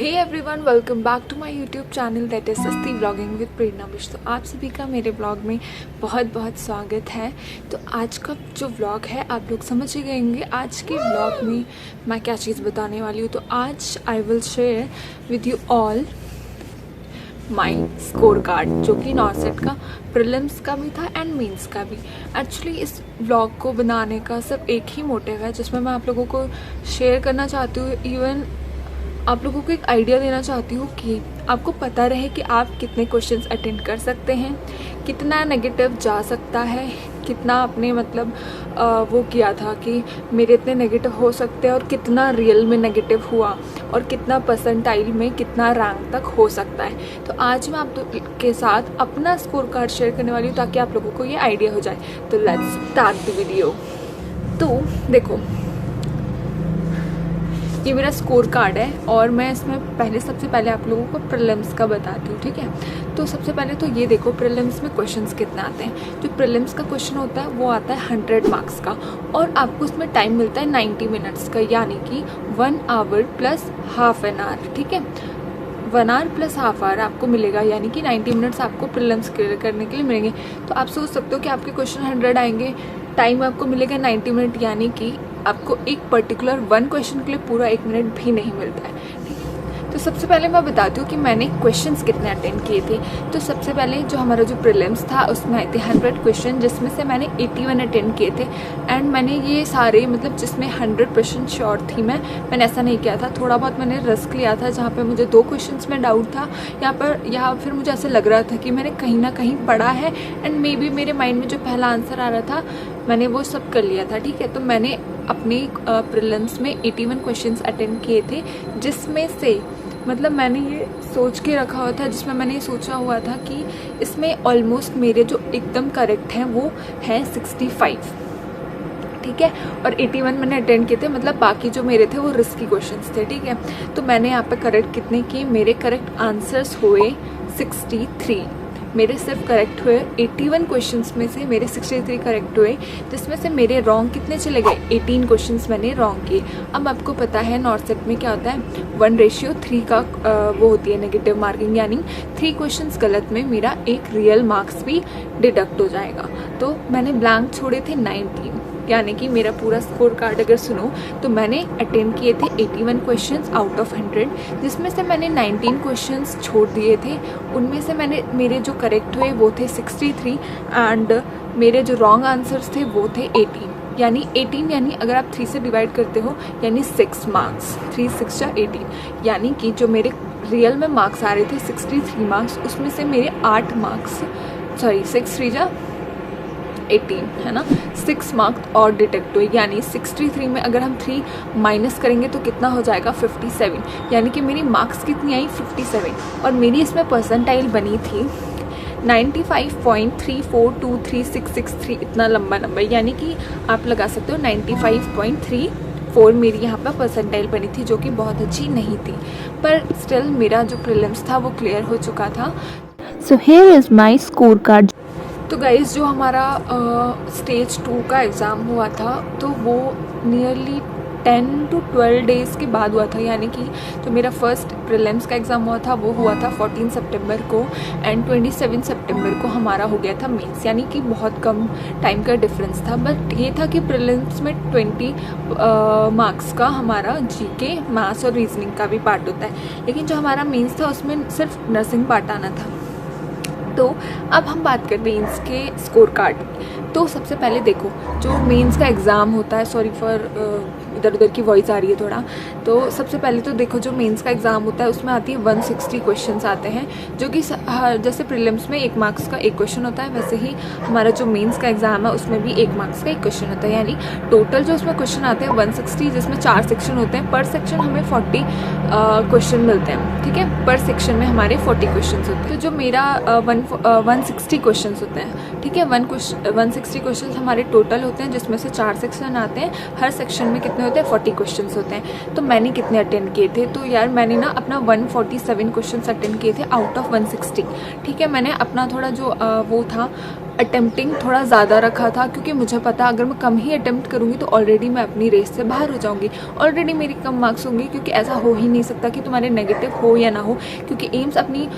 Hey everyone, welcome back to my YouTube channel that is Sasti blogging with Prerna Mishra. तो आप सभी का मेरे ब्लॉग में बहुत बहुत स्वागत है। तो आज का जो व्लॉग है आप लोग समझ ही गए होंगे आज के व्लॉग में मैं क्या चीज़ बताने वाली हूँ। तो आज I will share with you all my score card, जो कि नॉर्सेट का प्रीलिम्स का भी था एंड मेंस का भी। एक्चुअली इस व्लॉग को बनाने का सिर्फ एक ही मोटिव है, जिसमें मैं आप लोगों को शेयर करना चाहती हूँ, इवन आप लोगों को एक आइडिया देना चाहती हूँ कि आपको पता रहे कि आप कितने क्वेश्चंस अटेंड कर सकते हैं, कितना नेगेटिव जा सकता है, कितना आपने वो किया था कि मेरे इतने नेगेटिव हो सकते हैं और कितना रियल में नेगेटिव हुआ और कितना परसेंटाइल में कितना रैंक तक हो सकता है। तो आज मैं आप के साथ अपना स्कोर कार्ड शेयर करने वाली हूँ ताकि आप लोगों को ये आइडिया हो जाए। तो लेट्स स्टार्ट द वीडियो। तो देखो, ये मेरा स्कोर कार्ड है और मैं इसमें सबसे पहले आप लोगों को प्रीलिम्स का बताती हूँ, ठीक है। तो सबसे पहले तो ये देखो प्रीलिम्स में क्वेश्चंस कितने आते हैं। जो प्रीलिम्स का क्वेश्चन होता है वो आता है 100 मार्क्स का और आपको उसमें टाइम मिलता है 90 मिनट्स का, यानी कि 1 hour plus half an hour, ठीक है। 1 आवर प्लस हाफ आवर आपको मिलेगा, यानी कि 90 मिनट्स आपको प्रीलिम्स क्लियर करने के लिए मिलेंगे। तो आप सोच सकते हो कि आपके क्वेश्चन 100 आएंगे, टाइम आपको मिलेगा 90 मिनट, यानी कि आपको एक पर्टिकुलर 1 क्वेश्चन के लिए पूरा 1 मिनट भी नहीं मिलता है, ठीक है। तो सबसे पहले मैं बताती हूँ कि मैंने क्वेश्चंस कितने अटेंड किए थे। तो सबसे पहले जो हमारा जो प्रीलिम्स था उसमें आए थे 100 क्वेश्चन, जिसमें से मैंने 81 अटेंड किए थे। एंड मैंने ये सारे जिसमें 100% श्योर थी मैंने ऐसा नहीं किया था, थोड़ा बहुत मैंने रिस्क लिया था जहाँ पे मुझे 2 क्वेश्चंस में डाउट था या फिर मुझे ऐसा लग रहा था कि मैंने कहीं ना कहीं पढ़ा है एंड मे बी मेरे माइंड में जो पहला आंसर आ रहा था मैंने वो सब कर लिया था, ठीक है। तो मैंने अपने प्रीलिम्स में 81 क्वेश्चंस अटेंड किए थे, जिसमें से मैंने ये सोच के रखा हुआ था, जिसमें मैंने ये सोचा हुआ था कि इसमें ऑलमोस्ट मेरे जो एकदम करेक्ट हैं वो हैं 65, ठीक है। और 81 मैंने अटेंड किए थे, बाकी जो मेरे थे वो रिस्की क्वेश्चंस थे, ठीक है। तो मैंने यहाँ पे करेक्ट कितने किए, मेरे करेक्ट आंसर्स हुए 63। मेरे सिर्फ करेक्ट हुए 81 क्वेश्चंस में से मेरे 63 करेक्ट हुए, जिसमें से मेरे रॉन्ग कितने चले गए, 18 क्वेश्चंस मैंने रॉन्ग किए। अब आपको पता है नॉर्सेट में क्या होता है, 1:3 का वो होती है नेगेटिव मार्किंग, यानी 3 क्वेश्चंस गलत में मेरा एक रियल मार्क्स भी डिडक्ट हो जाएगा। तो मैंने ब्लैंक छोड़े थे 19, यानी कि मेरा पूरा स्कोर कार्ड अगर सुनो तो मैंने अटेंड किए थे 81 क्वेश्चंस आउट ऑफ 100, जिसमें से मैंने 19 क्वेश्चंस छोड़ दिए थे। उनमें से मेरे जो करेक्ट हुए वो थे 63 एंड मेरे जो रॉन्ग आंसर्स थे वो थे 18, यानी 18 यानी अगर आप 3 से डिवाइड करते हो यानी 6 मार्क्स, 3 6 18, यानी कि जो मेरे रियल में मार्क्स आ रहे थे 63 मार्क्स, उसमें से मेरे 8 मार्क्स 6 3 18 है ना, 6 मार्क्स और डिटेक्ट हुए, यानी 63 में अगर हम 3 माइनस करेंगे तो कितना हो जाएगा 57, यानी कि मेरी मार्क्स कितनी आई 57। और मेरी इसमें परसेंटाइल बनी थी 95.34236663, इतना लंबा नंबर, यानी कि आप लगा सकते हो 95.34 मेरी यहाँ पर परसेंटाइल बनी थी, जो कि बहुत अच्छी नहीं थी, पर स्टिल मेरा जो प्रीलिम्स था वो क्लियर हो चुका था। So here is my score card. तो गाइज़, जो हमारा स्टेज 2 का एग्ज़ाम हुआ था तो वो नियरली 10 to 12 डेज़ के बाद हुआ था, यानी कि जो मेरा फर्स्ट प्रीलिम्स का एग्ज़ाम हुआ था वो हुआ था 14 सितंबर को एंड 27 सितंबर को हमारा हो गया था मेंस, यानी कि बहुत कम टाइम का डिफरेंस था। बट ये था कि प्रीलिम्स में 20 मार्क्स का हमारा जीके, मैथ्स और रीजनिंग का भी पार्ट होता है, लेकिन जो हमारा मेंस था उसमें सिर्फ नर्सिंग पार्ट आना था। तो अब हम बात करते हैं इसके स्कोर कार्ड की। तो सबसे पहले देखो, जो मेंस का एग्ज़ाम होता है, सॉरी फॉर इधर उधर की वॉइस आ रही है थोड़ा। तो सबसे पहले तो देखो, जो मेंस का एग्ज़ाम होता है उसमें आती है 160 क्वेश्चंस आते हैं, जो कि जैसे प्रीलिम्स में 1 मार्क्स का 1 क्वेश्चन होता है, वैसे ही हमारा जो मेंस का एग्ज़ाम है उसमें भी 1 मार्क्स का 1 क्वेश्चन होता है, यानी टोटल जो उसमें क्वेश्चन आते हैं 160, जिसमें 4 सेक्शन होते हैं। पर सेक्शन हमें 40 क्वेश्चन मिलते हैं, ठीक है। पर सेक्शन में हमारे 40 क्वेश्चन होते हैं। तो जो मेरा 160 क्वेश्चन होते हैं, ठीक है। 160 क्वेश्चन हमारे टोटल होते हैं, जिसमें से 4 सेक्शन आते हैं, हर सेक्शन में कितने होते हैं 40 क्वेश्चंस होते हैं। तो मैंने कितने अटेंड किए थे, तो यार मैंने ना अपना 147 क्वेश्चंस अटेंड किए थे आउट ऑफ 160, ठीक है। मैंने अपना थोड़ा जो वो था अटेम्प्टिंग थोड़ा ज़्यादा रखा था, क्योंकि मुझे पता अगर मैं कम ही अटेम्प्ट करूँगी तो ऑलरेडी मैं अपनी रेस से बाहर हो जाऊँगी, ऑलरेडी मेरी कम मार्क्स होंगे, क्योंकि ऐसा हो ही नहीं सकता कि तुम्हारे नेगेटिव हो या ना हो, क्योंकि एम्स अपनी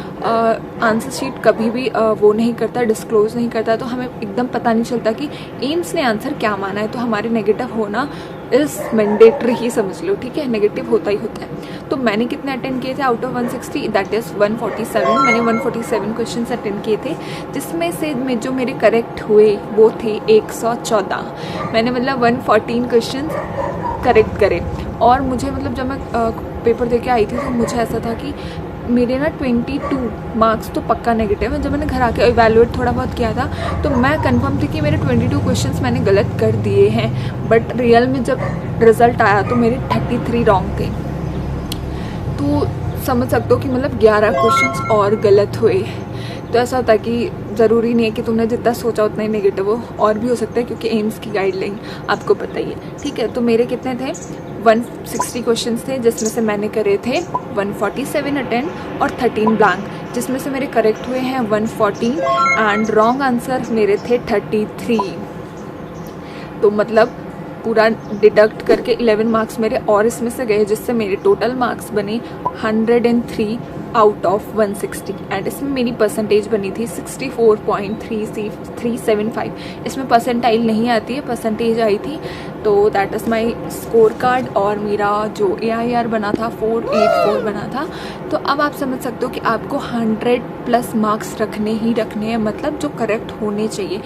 आंसर शीट कभी भी वो नहीं करता, डिस्क्लोज़ नहीं करता, तो हमें एकदम पता नहीं चलता कि एम्स ने आंसर क्या माना है। तो हमारे नेगेटिव होना इज़ मैंडेटरी ही समझ लो, ठीक है, नेगेटिव होता ही होता है। तो मैंने कितने अटेंड किए थे आउट ऑफ 160, दैट इज़ 147। मैंने 147 क्वेश्चन अटेंड किए थे, जिसमें से जो मेरे करेक्ट हुए वो थे 114। मैंने मतलब 114 क्वेश्चन करेक्ट करे। और मुझे मतलब जब मैं पेपर दे के आई थी तो मुझे ऐसा था कि मेरे ना 22 मार्क्स तो पक्का नेगेटिव है। जब मैंने घर आके इवैल्यूएट थोड़ा बहुत किया था तो मैं कंफर्म थी कि मेरे 22 क्वेश्चंस मैंने गलत कर दिए हैं, बट रियल में जब रिज़ल्ट आया तो मेरे 33 रॉन्ग थे। तो समझ सकते हो कि मतलब 11 क्वेश्चंस और गलत हुए। तो ऐसा होता है कि ज़रूरी नहीं है कि तुमने जितना सोचा उतना ही नेगेटिव हो, और भी हो सकता है, क्योंकि एम्स की गाइडलाइन आपको पता ही है, ठीक है। तो मेरे कितने थे, 160 क्वेश्चंस थे, जिसमें से मैंने करे थे 147 अटेंड और 13 ब्लैंक, जिसमें से मेरे करेक्ट हुए हैं 114 एंड रॉन्ग आंसर मेरे थे 33। तो मतलब पूरा डिडक्ट करके 11 मार्क्स मेरे और इसमें से गए, जिससे मेरे टोटल मार्क्स बने 103 आउट ऑफ 160 एंड इसमें मेरी परसेंटेज बनी थी 64.375। इसमें परसेंटाइल नहीं आती है, परसेंटेज आई थी। तो that is my score card. और मेरा जो AIR बना था 484 बना था। तो अब आप समझ सकते हो कि आपको 100+ मार्क्स रखने ही रखने हैं, मतलब जो करेक्ट होने चाहिए।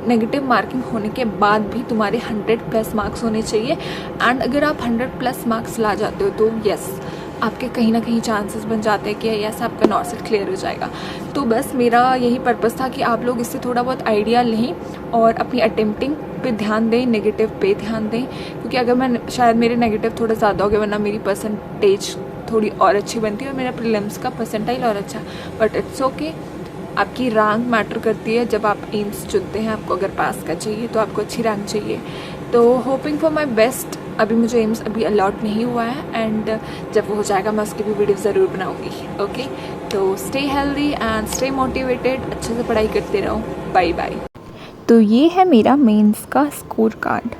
नेगेटिव मार्किंग होने के बाद भी तुम्हारे 100+ मार्क्स होने चाहिए। एंड अगर आप 100+ मार्क्स ला जाते हो तो यस, आपके कहीं ना कहीं चांसेस बन जाते हैं कि यस आपका नॉर्सेट क्लियर हो जाएगा। तो बस मेरा यही पर्पस था कि आप लोग इससे थोड़ा बहुत आइडिया लें और अपनी अटेम्प्टिंग पे ध्यान दें, नेगेटिव पे ध्यान दें, क्योंकि अगर मैं शायद मेरे नेगेटिव थोड़ा ज़्यादा हो गया, वरना मेरी परसेंटेज थोड़ी और अच्छी बनती है और मेरा प्रीलिम्स का परसेंटाइल और अच्छा। बट इट्स ओके, आपकी रैंक मैटर करती है। जब आप एम्स चुनते हैं, आपको अगर पास का चाहिए तो आपको अच्छी रैंक चाहिए। तो होपिंग फॉर माई बेस्ट। अभी मुझे एम्स अभी अलॉट नहीं हुआ है, एंड जब वो हो जाएगा मैं उसकी भी वीडियो ज़रूर बनाऊंगी। ओके, तो stay healthy and stay motivated, अच्छे से पढ़ाई करते रहो। Bye bye. तो ये है मेरा मेंस का स्कोर कार्ड।